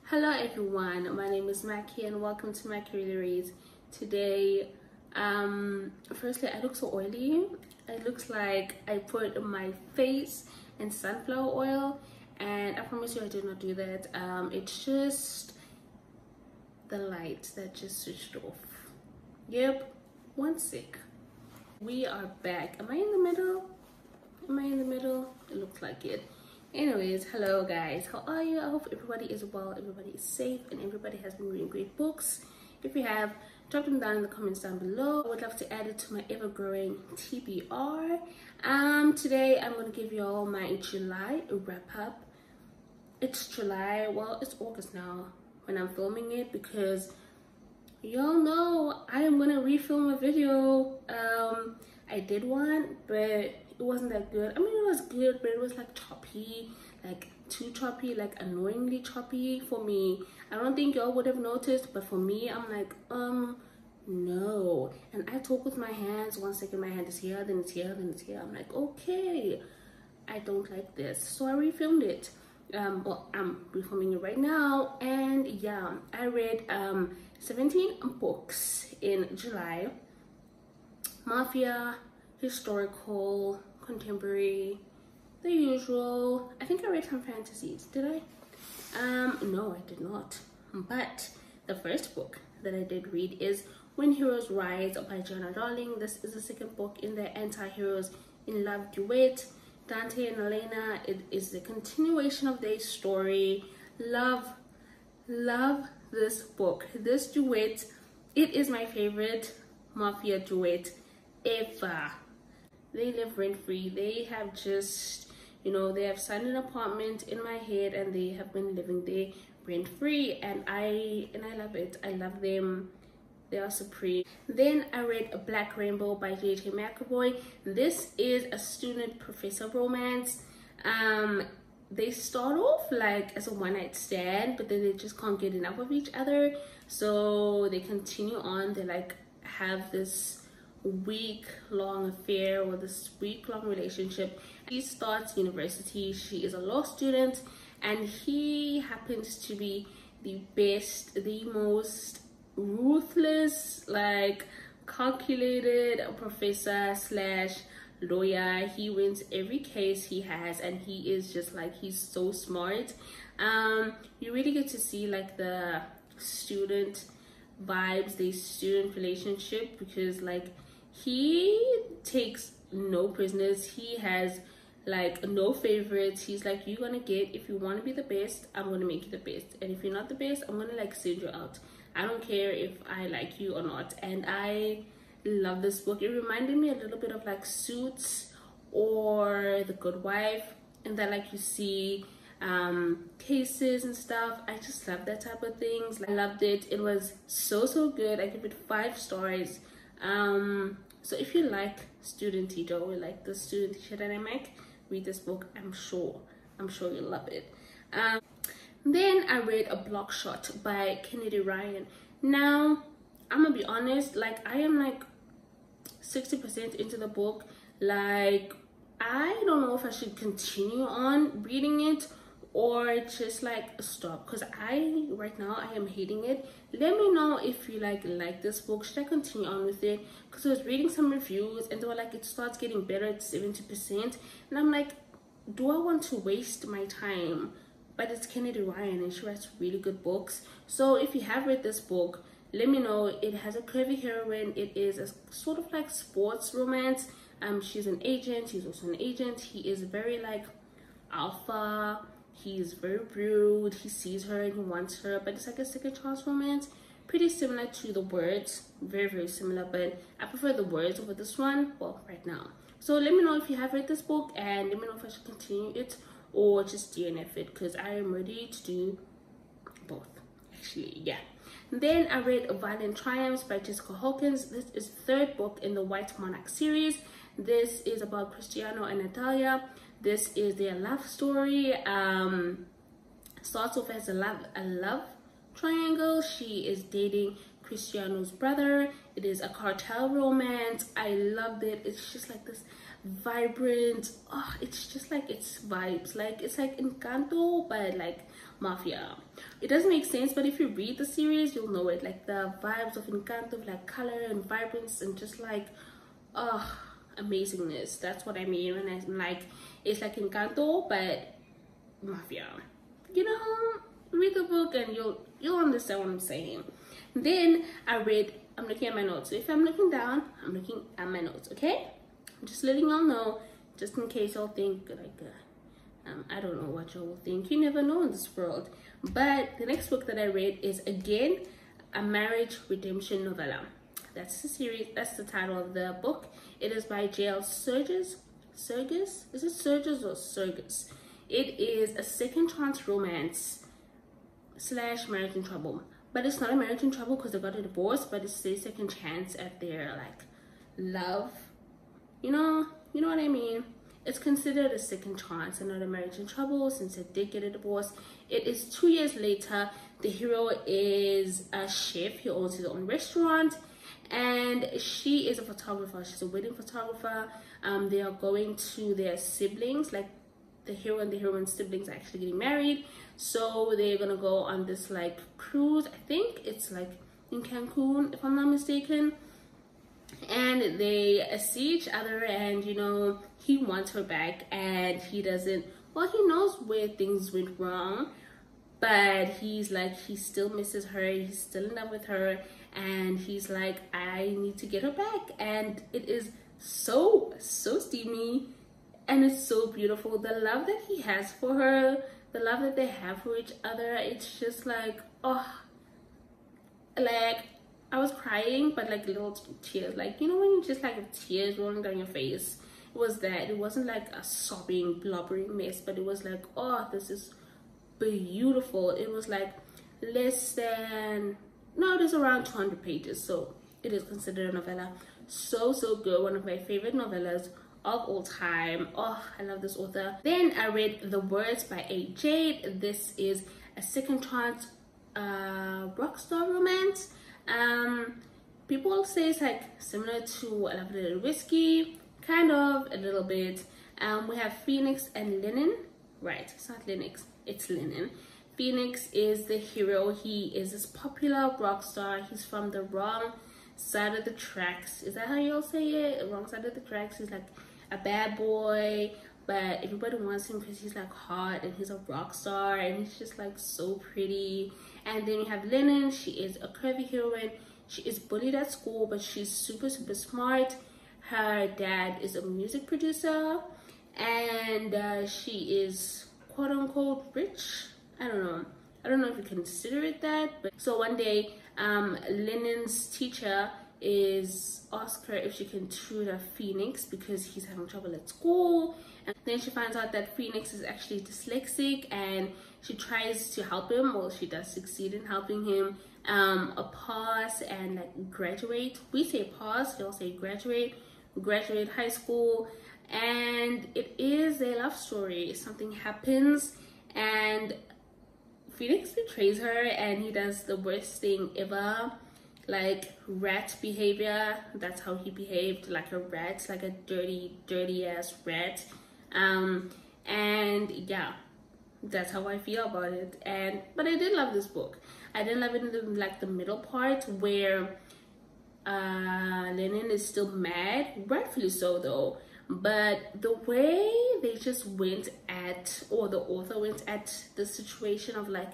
Hello everyone, my name is Mackie and welcome to Mackie Reads. Today, firstly, I look so oily. It looks like I put my face in sunflower oil, and I promise you I did not do that. It's just the light that just switched off. Yep, one sec. We are back. Am I in the middle? Am I in the middle? It looks like it. Anyways, hello guys, how are you? I hope everybody is well, everybody is safe, and everybody has been reading great books. If you have, drop them down in the comments down below. I would love to add it to my ever-growing TBR. Today I'm going to give you all my July wrap-up. It's July, well, it's August now when I'm filming it, because y'all know I am going to refilm a video. I did one, but it wasn't that good. I mean, it was good, but it was like choppy, like too choppy, like annoyingly choppy for me. I don't think y'all would have noticed, but for me, I'm like, no. And I talk with my hands. 1 second my hand is here, then it's here, then it's here. I'm like, okay, I don't like this, so I refilmed it. Well, I'm refilming it right now. And yeah, I read 17 books in July. Mafia, historical, contemporary, the usual. I think I read some fantasies. Did I? No, I did not. But the first book that I did read is When Heroes Rise by Giana Darling. This is the second book in the Anti-Heroes in Love duet. Dante and Elena. It is the continuation of their story. Love this book. This duet, it is my favorite Mafia duet ever. They live rent-free. They have just, you know, they have signed an apartment in my head and they have been living there rent-free, and I love it. I love them. They are supreme. Then I read A Black Rainbow by JJ Mcavoy. This is a student professor romance. They start off like as a one-night stand, but then they just can't get enough of each other, so they continue on. They like have this week-long affair or this week-long relationship. She starts university. She is a law student, and he happens to be the best, the most ruthless, like calculated professor slash lawyer. He wins every case he has, and he is just like, he's so smart. You really get to see like the student vibes, the student relationship, because like he takes no prisoners. He has like no favorites. He's like, you're gonna get, if you want to be the best, I'm gonna make you the best, and if you're not the best, I'm gonna like send you out. I don't care if I like you or not. And I love this book. It reminded me a little bit of like Suits or The Good Wife, and that like you see cases and stuff. I just love that type of things. I loved it. It was so good. I give it 5 stars. So if you like student teacher or like the student teacher that I make, read this book. I'm sure you'll love it. Then I read A Block Shot by Kennedy Ryan. Now I'm gonna be honest, like I am like 60% into the book. Like I don't know if I should continue on reading it or just like stop, because right now I am hating it. Let me know if you like this book. Should I continue on with it? Because I was reading some reviews and they were like, it starts getting better at 70%, and I'm like, do I want to waste my time? But it's Kennedy Ryan and she writes really good books. So if you have read this book, let me know. It has a curvy heroine. It is a sort of like sports romance. She's an agent. He's also an agent. He is very like alpha. He's very rude. He sees her and he wants her, but it's like a second chance romance. Pretty similar to The Words. Very similar, but I prefer The Words over this one, well, right now. So let me know if you have read this book, and let me know if I should continue it or just DNF it, because I am ready to do both, actually. Yeah. Then I read Violin Triumphs by Jessica Hawkins. This is the 3rd book in the White Monarch series. This is about Cristiano and Natalia. This is their love story. Starts off as a love triangle. She is dating Cristiano's brother. It is a cartel romance. I loved it. It's just like this vibrant. Oh, it's just like, it's vibes, like it's like Encanto but like Mafia. It doesn't make sense, but if you read the series you'll know it, like the vibes of Encanto, like color and vibrance and just like amazingness. That's what I mean when I'm like, it's like Encanto but Mafia. You know, read the book and you'll understand what I'm saying. Then I read, I'm looking at my notes, so if I'm looking down, I'm looking at my notes, okay? I'm just letting y'all know, just in case y'all think like I don't know what y'all will think. You never know in this world. But the next book that I read is again a marriage redemption novella. That's the series, that's the title of the book. It is by JL Seegars. Seegars? Is it Seegars or Seegars? It is a second chance romance / marriage in trouble. But it's not a marriage in trouble because they got a divorce, but it's their second chance at their like love. You know what I mean? It's considered a second chance and not a marriage in trouble since they did get a divorce. It is 2 years later. The hero is a chef. He owns his own restaurant. And she is a photographer. She's a wedding photographer. They are going to their siblings, like the hero and the heroine's siblings are actually getting married. So they're gonna go on this like cruise. I think it's like in Cancun, if I'm not mistaken. And they see each other, and you know, he wants her back and he doesn't. Well, he knows where things went wrong, but he's like, he still misses her, he's still in love with her, and he's like, I need to get her back. And it is so steamy and it's so beautiful. The love that he has for her, the love that they have for each other, it's just like, oh, like I was crying, but like little tears, like, you know, when you just like have tears rolling down your face. It was that. It wasn't like a sobbing blubbering mess, but it was like, oh, this is beautiful. It was like less than, no, it is around 200 pages, so it is considered a novella. So good. One of my favorite novellas of all time. Oh, I love this author. Then I read The Words A Jade. This is a second chance rock star romance. People say it's like similar to I Love a Little Whiskey, kind of, a little bit. We have Phoenix and Lennon. Right, it's not Linux, it's Lennon. Phoenix is the hero. He is this popular rock star. He's from the wrong side of the tracks. Is that how y'all say it? Wrong side of the tracks. He's like a bad boy, but everybody wants him because he's like hot and he's a rock star and he's just like so pretty. And then you have Lennon. She is a curvy heroine. She is bullied at school, but she's super smart. Her dad is a music producer, and she is quote unquote rich. I don't know if you consider it that. But so one day Lennon's teacher asked her if she can tutor Phoenix because he's having trouble at school. And then she finds out that Phoenix is actually dyslexic, and she tries to help him. Well, she does succeed in helping him pass and like graduate. We say pass, they'll say graduate high school. And it is a love story. Something happens and Phoenix betrays her, and he does the worst thing ever, like rat behavior. That's how he behaved, like a rat, like a dirty ass rat. And yeah, that's how I feel about it. But I did love this book. I didn't love it in the middle part where Lennon is still mad, rightfully so though. But the way they just went at, or the author went at the situation of like,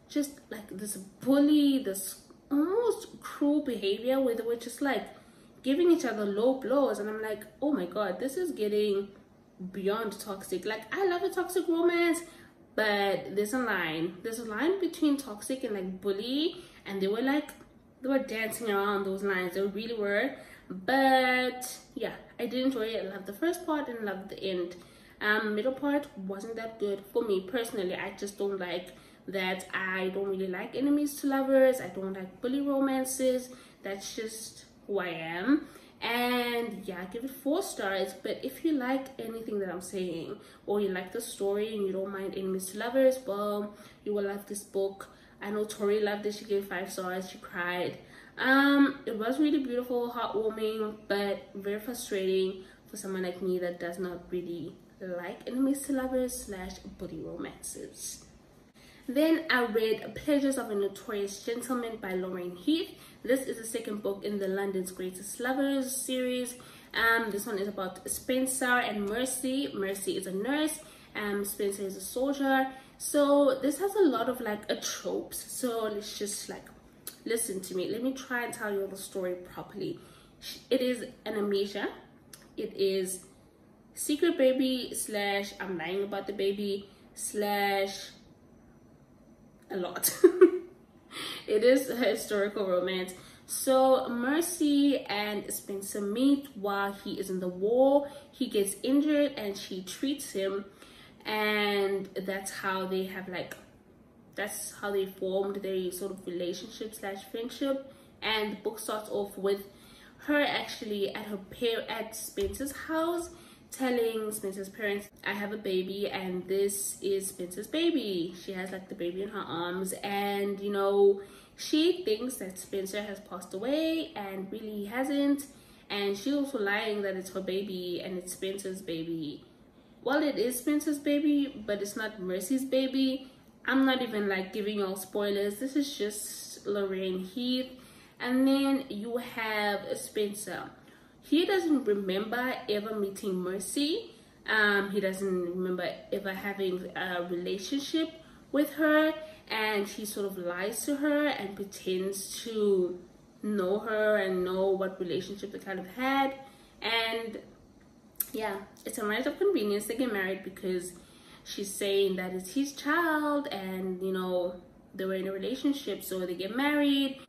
just like this bully, this almost cruel behavior where they were just like giving each other low blows, and I'm like, oh my god, this is getting beyond toxic. Like, I love a toxic romance, but there's a line between toxic and like bully, and they were dancing around those lines. They really were. But yeah, I did enjoy it. I loved the first part and loved the end. Middle part wasn't that good for me personally. I just don't like that. I don't really like enemies to lovers. I don't like bully romances. That's just who I am. And yeah, I give it 4 stars. But if you like anything that I'm saying, or you like the story and you don't mind enemies to lovers, well, you will love this book. I know Tori loved it. She gave 5 stars. She cried. It was really beautiful, heartwarming, but very frustrating for someone like me that does not really like enemies to lovers / buddy romances. Then I read Pleasures of a Notorious Gentleman by Lorraine Heath. This is the second book in the London's Greatest Lovers series. This one is about Spencer and Mercy. Mercy is a nurse, Spencer is a soldier. So this has a lot of like a tropes. So let's just like listen to me. Let me try and tell you the story properly. It is an amnesia. It is secret baby / I'm lying about the baby / a lot. It is a historical romance. So Mercy and Spencer meet while he is in the war. He gets injured and she treats him, and that's how they have like, that's how they formed their sort of relationship / friendship. And the book starts off with her actually at Spencer's house, telling Spencer's parents, I have a baby and this is Spencer's baby. She has like the baby in her arms, and you know, she thinks that Spencer has passed away and really he hasn't, and she's also lying that it's her baby and it's Spencer's baby. Well, it is Spencer's baby, but it's not Mercy's baby. I'm not even like giving y'all spoilers. This is just Lorraine Heath. And then you have Spencer. He doesn't remember ever meeting Mercy. He doesn't remember ever having a relationship with her, and he sort of lies to her and pretends to know her and know what relationship they kind of had. And yeah, it's a marriage of convenience. They get married because she's saying that it's his child, and you know, they were in a relationship, so they get married.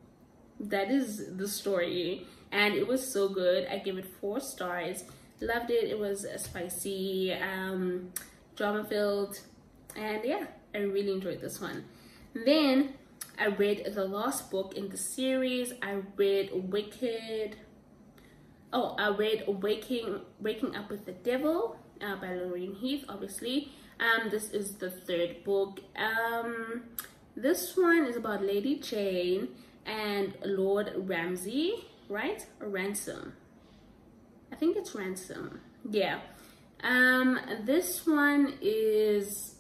That is the story, and it was so good. I give it 4 stars. Loved it. It was spicy, drama filled, and yeah, I really enjoyed this one. Then I read the last book in the series. I read Waking Up with the Devil by Lorraine Heath, obviously. This is the 3rd book. This one is about Lady Jane and Lord Ramsay, right? Or Ransom. I think it's Ransom. Yeah. This one is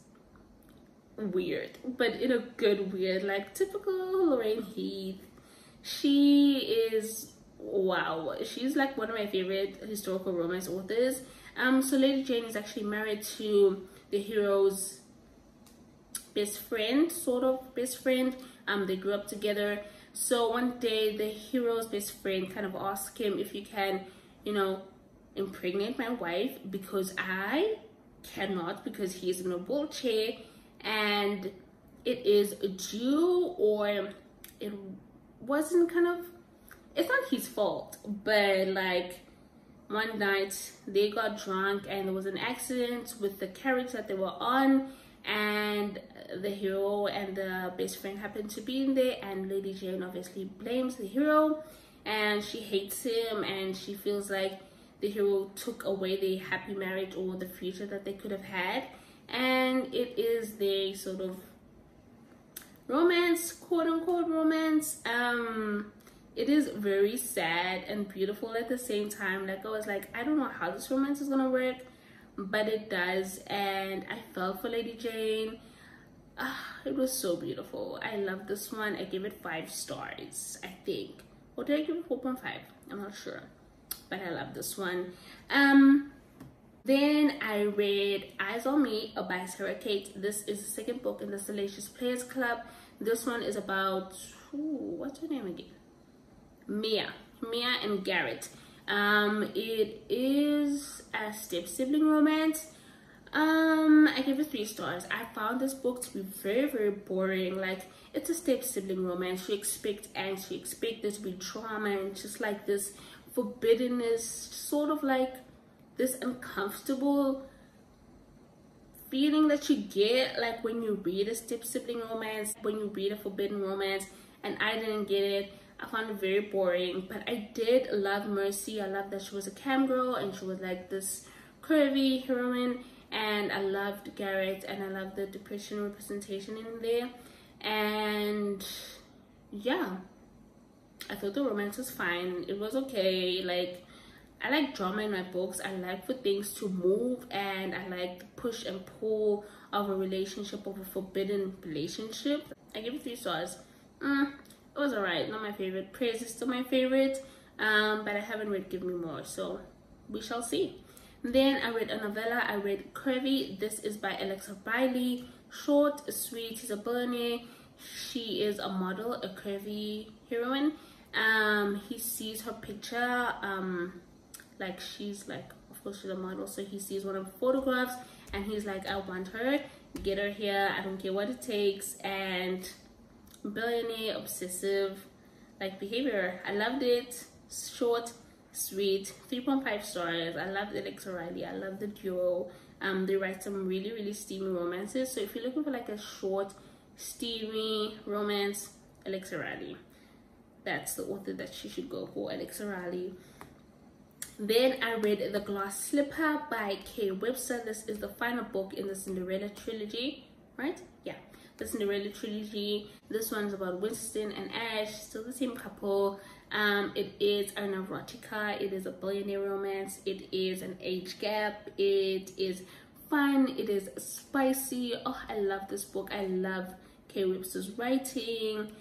weird, but in a good weird, like typical Lorraine Heath. She is, wow, she's like one of my favorite historical romance authors. So Lady Jane is actually married to the hero's best friend, sort of best friend. They grew up together. So one day the hero's best friend kind of asked him if you can, you know, impregnate my wife, because I cannot, because he's in a wheelchair and it is due, or it wasn't kind of, it's not his fault, but like one night they got drunk and there was an accident with the carriage that they were on, and the hero and the best friend happened to be in there, and Lady Jane obviously blames the hero and she hates him, and she feels like the hero took away the happy marriage or the future that they could have had. And it is their sort of romance, quote-unquote romance. It is very sad and beautiful at the same time. Like, I was like, I don't know how this romance is gonna work, but it does, and I fell for Lady Jane. It was so beautiful. I love this one. I give it 5 stars, I think. Or did I give it 4.5? I'm not sure, but I love this one. Then I read Eyes on Me by Sara Cate. This is the 2nd book in the Salacious Players Club. This one is about, what's her name again? Mia and Garrett. It is a step-sibling romance. I give it 3 stars. I found this book to be very, very boring. Like, it's a step-sibling romance. You expect angst, you expect there to be drama, and just like this forbiddenness, sort of like this uncomfortable feeling that you get like when you read a step-sibling romance, when you read a forbidden romance, and I didn't get it. I found it very boring, but I did love Mercy. I love that she was a cam girl and she was like this curvy heroine, and I loved Garrett, and I loved the depression representation in there. And yeah, I thought the romance was fine. It was okay. Like, I like drama in my books. I like for things to move, and I like the push and pull of a relationship, of a forbidden relationship. I give it 3 stars. It was alright, not my favorite. Praise is still my favorite, but I haven't read Give Me More, so we shall see. Then I read a novella. I read Curvy. This is by Alexa Riley. Short, sweet. She's a billionaire. She is a model, a curvy heroine. He sees her picture, like she's like, of course she's a model, so he sees one of the photographs and he's like, I want her, get her here, I don't care what it takes. And billionaire, obsessive like behavior. I loved it. Short, sweet, 3.5 stars. I loved Alexa Riley. I love the duo. They write some really steamy romances, so if you're looking for like a short steamy romance, Alexa Riley, that's the author that you should go for, Alexa Riley. Then I read The Glass Slipper by K Webster. This is the final book in the Cinderella trilogy, right? Yeah, the Cinderella trilogy. This one's about Winston and Ash, still the same couple. It is an erotica. It is a billionaire romance. It is an age gap. It is fun. It is spicy. Oh, I love this book. I love K Webster's writing.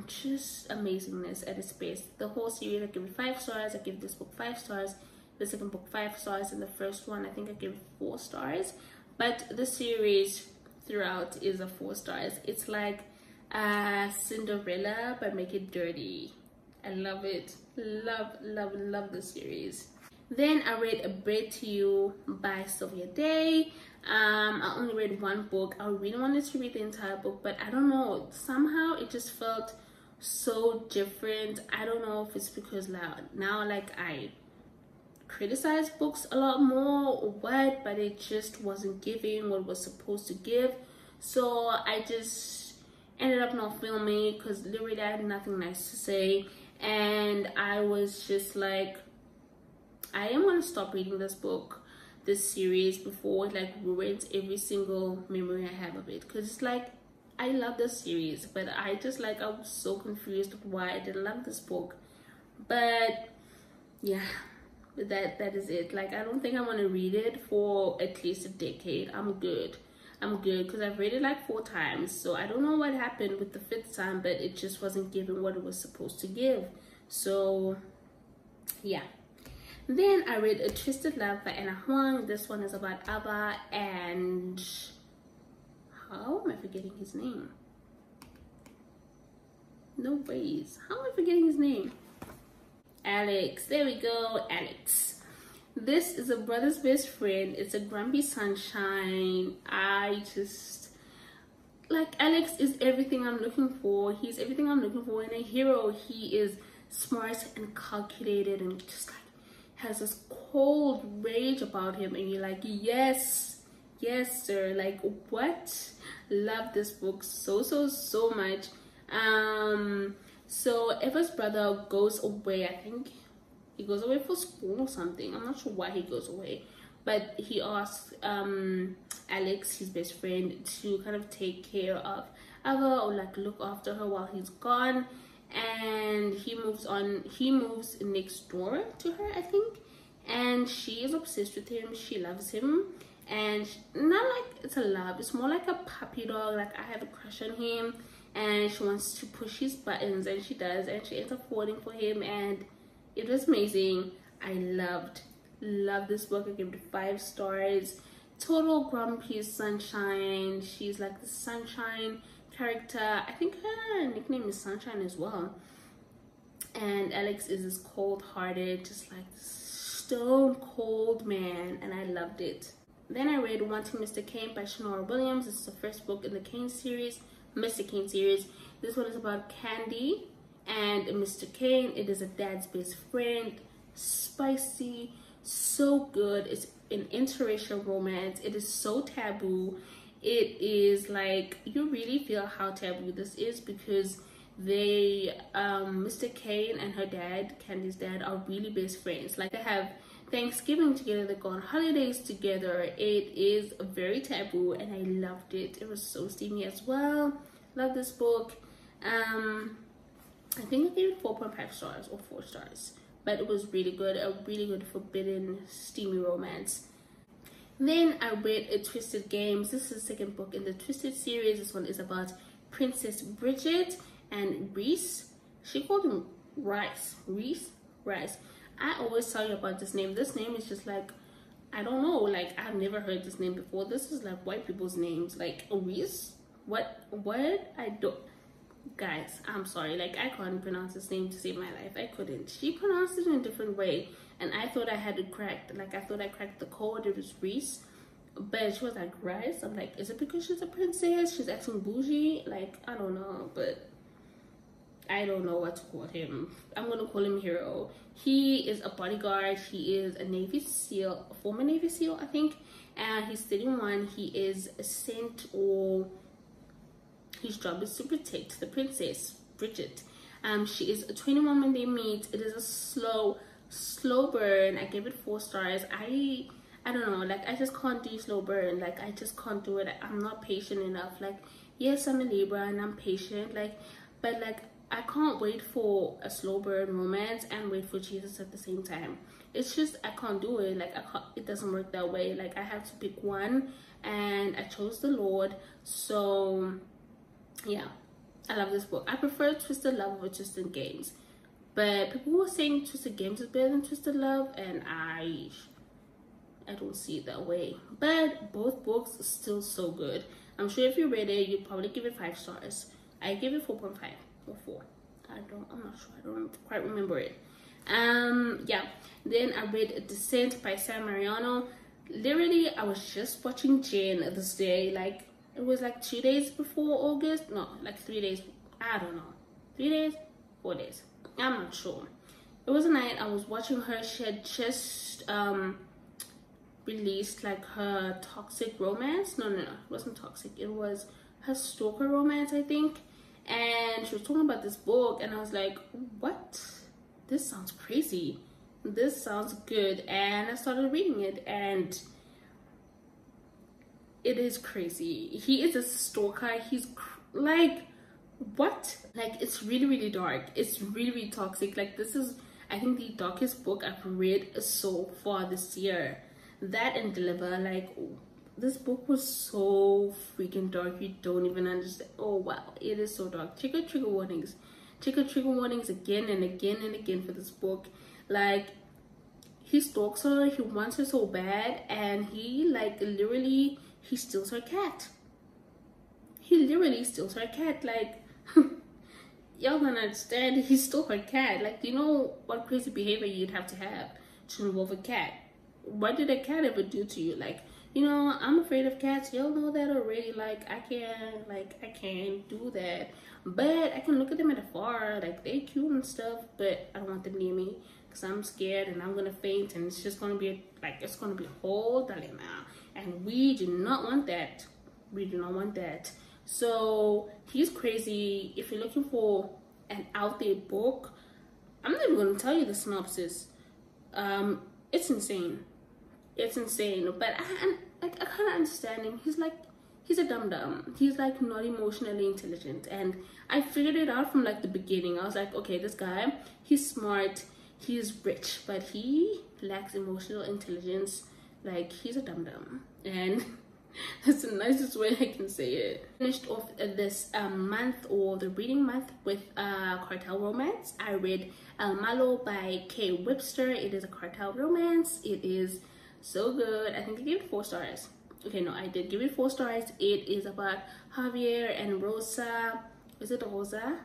Just amazingness at its best. The whole series, I give it 5 stars. I give this book 5 stars, the second book 5 stars, and the first one I think I give 4 stars. But the series throughout is a 4 stars. It's like Cinderella but make it dirty. I love it. Love the series. Then I read A Bread to You by Sylvia Day. I only read 1 book. I really wanted to read the entire book, but I don't know, somehow it just felt so different. I don't know if it's because now like I criticize books a lot more or what, but it just wasn't giving what it was supposed to give. So I just ended up not filming because literally I had nothing nice to say, and I was just like, I am going to stop reading this book, this series, before it like ruins every single memory I have of it. Because it's like, I love this series, but I just like, I was so confused why I didn't love this book. But yeah, that is it. Like, I don't think I want to read it for at least a decade. I'm good because I've read it like 4 times, so I don't know what happened with the 5th time, but it just wasn't giving what it was supposed to give. So yeah. Then I read A Twisted Love by Anna Huang. This one is about Abba and, how am I forgetting his name? No ways. How am I forgetting his name? Alex. There we go, Alex. This is a brother's best friend. It's a grumpy sunshine. I just, like, Alex is everything I'm looking for. He's everything I'm looking for in a hero. He is smart and calculated and just like has this cold rage about him, and you're like, yes sir, like what? Love this book so much. So Eva's brother goes away. I think he goes away for school or something. I'm not sure why he goes away, but he asks Alex, his best friend, to kind of take care of Eva or like look after her while he's gone. And he moves next door to her, I think, and she is obsessed with him. She loves him, and not like it's a love, it's more like a puppy dog. Like, I have a crush on him, and she wants to push his buttons, and she does, and she ends up falling for him, and it was amazing. I loved this book. I gave it 5 stars. Total grumpy sunshine. She's like the sunshine character. I think her nickname is Sunshine as well. And Alex is this cold-hearted, just like this stone cold man, and I loved it. Then I read Wanting Mr. Kane by Shanora Williams. This is the first book in the Kane series, Mr. Kane series. This one is about Candy and Mr. Kane. It is a dad's best friend. Spicy, so good. It's an interracial romance. It is so taboo. It is like, you really feel how taboo this is, because they Mr. Kane and her dad, Candy's dad, are really best friends. Like, they have Thanksgiving together, they go on holidays together. It is very taboo, and I loved it. It was so steamy as well. Love this book. I think I gave it 4.5 stars or 4 stars, but it was really good, a really good forbidden steamy romance. Then I read A Twisted Games. This is the second book in the Twisted series. This one is about Princess Bridget and Reese. She called him Rice. Rice. I always tell you about this name. This name is just like, I don't know, like I've never heard this name before. This is like white people's names, like Reese. What? I don't. Guys, I'm sorry, like I can't pronounce this name to save my life. I couldn't. She pronounced it in a different way, and I thought I had it cracked. Like I thought I cracked the code. It was Reese, but she was like Rice. I'm like, is it because she's a princess? She's acting bougie? Like I don't know, but I don't know what to call him. I'm gonna call him Hero. He is a bodyguard. He is a Navy SEAL, a former Navy SEAL, I think, and he's 31. He is sent, or his job is to protect the princess Bridget. She is 21 when they meet. It is a slow burn. I gave it 4 stars. I don't know, like I just can't do slow burn. Like I just can't do it. I'm not patient enough. Like yes, I'm a Libra and I'm patient, like, but like I can't wait for a slow burn romance and wait for Jesus at the same time. It's just I can't do it. Like it doesn't work that way. Like I have to pick one, and I chose the Lord. So yeah, I love this book. I prefer Twisted Love over Twisted Games, but people were saying Twisted Games is better than Twisted Love, and I don't see it that way. But both books are still so good. I'm sure if you read it, you'd probably give it 5 stars. I give it 4.5 or 4. I'm not sure. I don't quite remember it. Yeah. Then I read Descent by Sam Mariano. Literally, I was just watching Jen this day. Like it was like 2 days before August. No, like 3 days. I don't know. 3 days, 4 days. I'm not sure. It was a night I was watching her. She had just released like her toxic romance. No, it wasn't toxic. It was her stalker romance, I think. And she was talking about this book, and I was like, what? This sounds crazy. This sounds good. And I started reading it, and it is crazy. He is a stalker. He's like, what? Like, it's really, really dark. It's really, really toxic. Like, this is, I think, the darkest book I've read so far this year. That and Deliver, like, this book was so freaking dark. You don't even understand. Oh wow, it is so dark. Check out trigger warnings. Check out trigger warnings again and again and again for this book. Like, he stalks her. He wants her so bad, and he like literally he steals her cat. He literally steals her cat. Like, y'all don't understand. He stole her cat. Like, you know what crazy behavior you'd have to involve a cat. What did a cat ever do to you? Like, you know, I'm afraid of cats. Y'all know that already. Like, I can't do that. But I can look at them at afar. Like, they cute and stuff, but I don't want them near me because I'm scared and I'm going to faint, and it's just going to be, it's going to be a whole dilemma. And we do not want that. We do not want that. So, he's crazy. If you're looking for an out there book, I'm not even going to tell you the synopsis. It's insane. It's insane. But I kind of understand him. He's a dum-dum. He's like not emotionally intelligent, and I figured it out from like the beginning. I was like, okay, this guy, he's smart, he's rich, but he lacks emotional intelligence. Like, he's a dum-dum, and that's the nicest way I can say it. Finished off this month, or the reading month, with cartel romance. I read Malo by K Webster. It is a cartel romance. It is so good. I think I gave it 4 stars. Okay, no, I did give it 4 stars. It is about Javier and Rosa. Is it Rosa?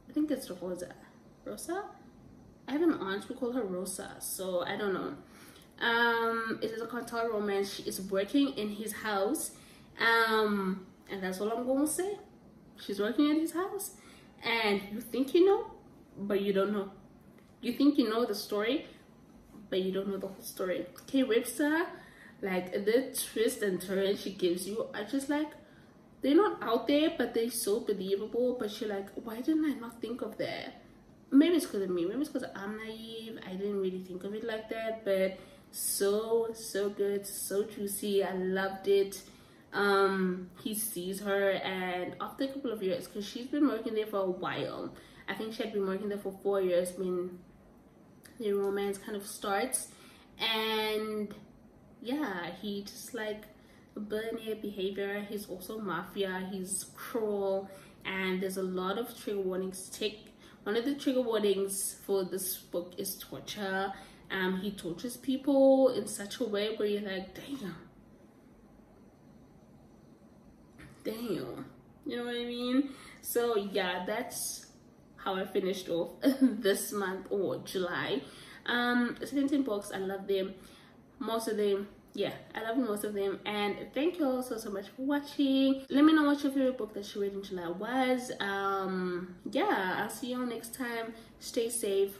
I think it's Rosa. Rosa? I have an aunt who call her Rosa, so I don't know. It is a cartel romance. She is working in his house, and that's all I'm going to say. She's working at his house, and you think you know, but you don't know. You think you know the story, but you don't know the whole story. K Webster, like, the twist and turn she gives you are just like, they're not out there, but they're so believable. But you're like, why didn't I not think of that? Maybe it's because of me. Maybe it's because I'm naive. I didn't really think of it like that. But so good, so juicy. I loved it. He sees her, and after a couple of years, because she's been working there for a while, I think she had been working there for 4 years when their romance kind of starts. And yeah, he just like a billionaire behavior. He's also mafia, he's cruel, and there's a lot of trigger warnings. One of the trigger warnings for this book is torture. He tortures people in such a way where you're like, damn, you know what I mean? So yeah, that's how I finished off this month, or July. 17 books. I love them, most of them. Yeah, I love most of them. And thank you all so much for watching. Let me know what your favorite book that you read in July was. Yeah, I'll see you all next time. Stay safe.